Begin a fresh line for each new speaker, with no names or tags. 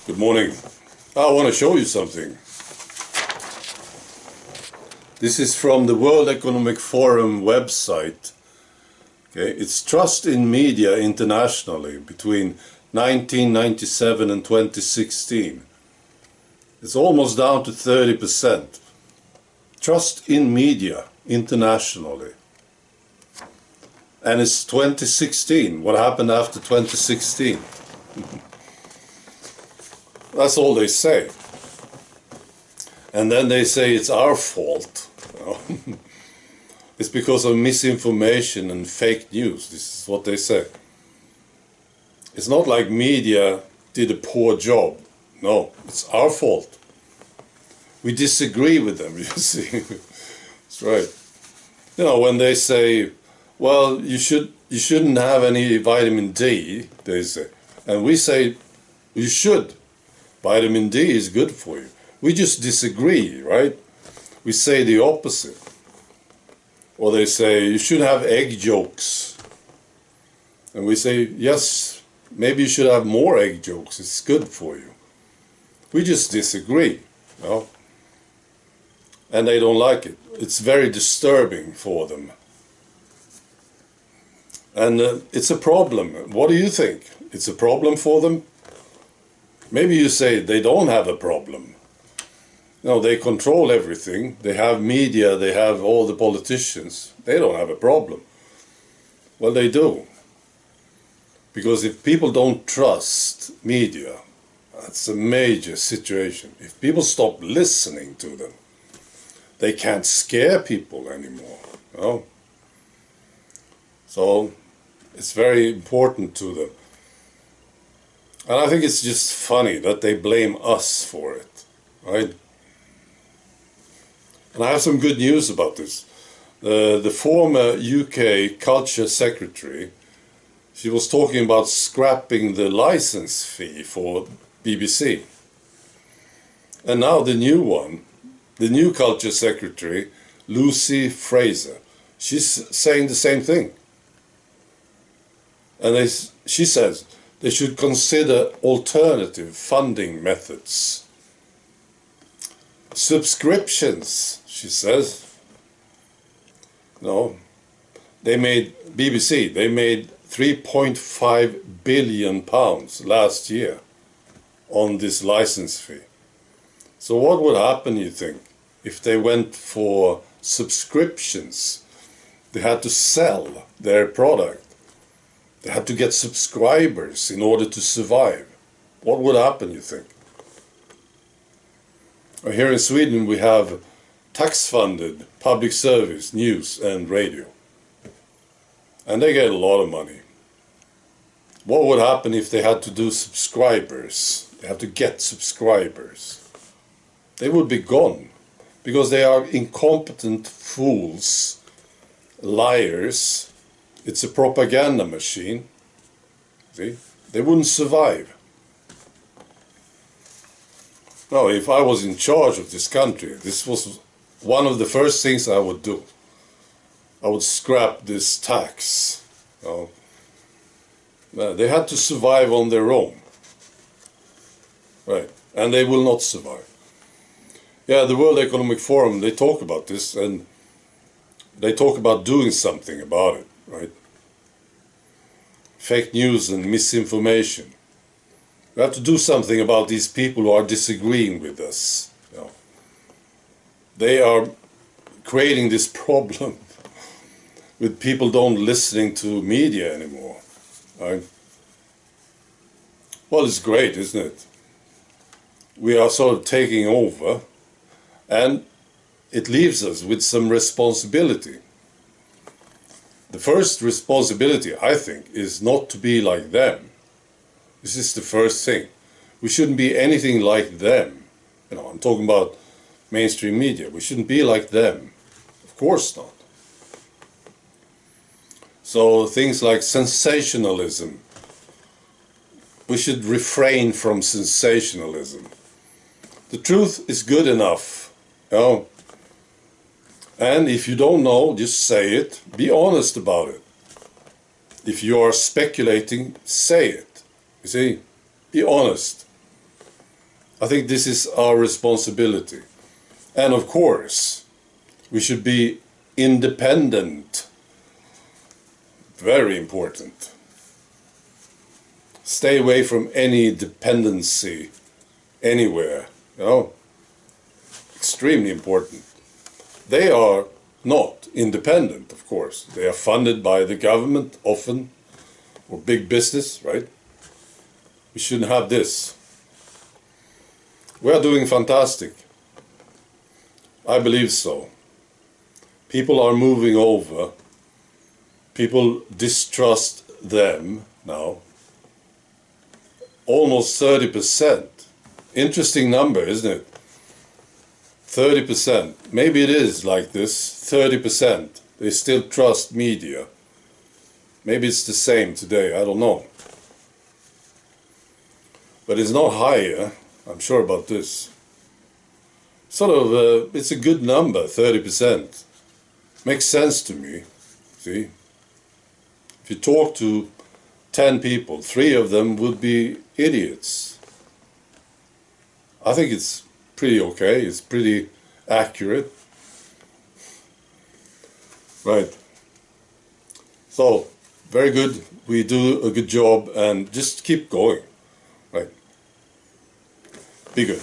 Good morning. I want to show you something. This is from the World Economic Forum website. Okay, it's trust in media internationally between 1997 and 2016. It's almost down to 30%. Trust in media internationally. And it's 2016. What happened after 2016? That's all they say. And then they say it's our fault. It's because of misinformation and fake news. This is what they say. It's not like media did a poor job. No, it's our fault. We disagree with them, you see. That's right. You know, when they say, well, you shouldn't have any vitamin D, they say. And we say, you should. Vitamin D is good for you. We just disagree, right? We say the opposite. Or they say, you should have egg yolks. And we say, yes, maybe you should have more egg yolks. It's good for you. We just disagree, you know? And they don't like it. It's very disturbing for them. And it's a problem. What do you think? It's a problem for them? Maybe you say they don't have a problem. No, they control everything. They have media, they have all the politicians. They don't have a problem. Well, they do. Because if people don't trust media, that's a major situation. If people stop listening to them, they can't scare people anymore. You know? So it's very important to them. And I think it's just funny that they blame us for it, right? And I have some good news about this. The former UK Culture Secretary, she was talking about scrapping the license fee for BBC. And now the new one, the new Culture Secretary, Lucy Fraser, she's saying the same thing. And she says they should consider alternative funding methods. Subscriptions, she says. No, they made, BBC, they made £3.5 billion last year on this license fee. So what would happen, you think, if they went for subscriptions? They had to sell their product. They had to get subscribers in order to survive. What would happen, you think? Here in Sweden we have tax-funded public service, news and radio. And they get a lot of money. What would happen if they had to do subscribers? They have to get subscribers. They would be gone. Because they are incompetent fools, liars. It's a propaganda machine. See? They wouldn't survive. No, if I was in charge of this country, this was one of the first things I would do. I would scrap this tax. You know? They had to survive on their own. Right. And they will not survive. Yeah, the World Economic Forum, they talk about this and they talk about doing something about it. Right? Fake news and misinformation. We have to do something about these people who are disagreeing with us. You know. They are creating this problem with people don't listening to media anymore. Right? Well, it's great, isn't it? We are sort of taking over, and it leaves us with some responsibility. The first responsibility, I think, is not to be like them. This is the first thing. We shouldn't be anything like them. You know, I'm talking about mainstream media. We shouldn't be like them. Of course not. So things like sensationalism. We should refrain from sensationalism. The truth is good enough. You know? And if you don't know, just say it. Be honest about it. If you are speculating, say it. You see? Be honest. I think this is our responsibility. And of course, we should be independent. Very important. Stay away from any dependency anywhere, you know. Extremely important. They are not independent, of course. They are funded by the government often, or big business, right? We shouldn't have this. We are doing fantastic. I believe so. People are moving over. People distrust them now. Almost 30%. Interesting number, isn't it? 30%. Maybe it is like this. 30%. They still trust media. Maybe it's the same today. I don't know. But it's not higher. I'm sure about this. Sort of, it's a good number, 30%. Makes sense to me. See? If you talk to 10 people, 3 of them would be idiots. I think it's pretty okay. It's pretty accurate. Right. So, very good. We do a good job and just keep going. Right. Be good.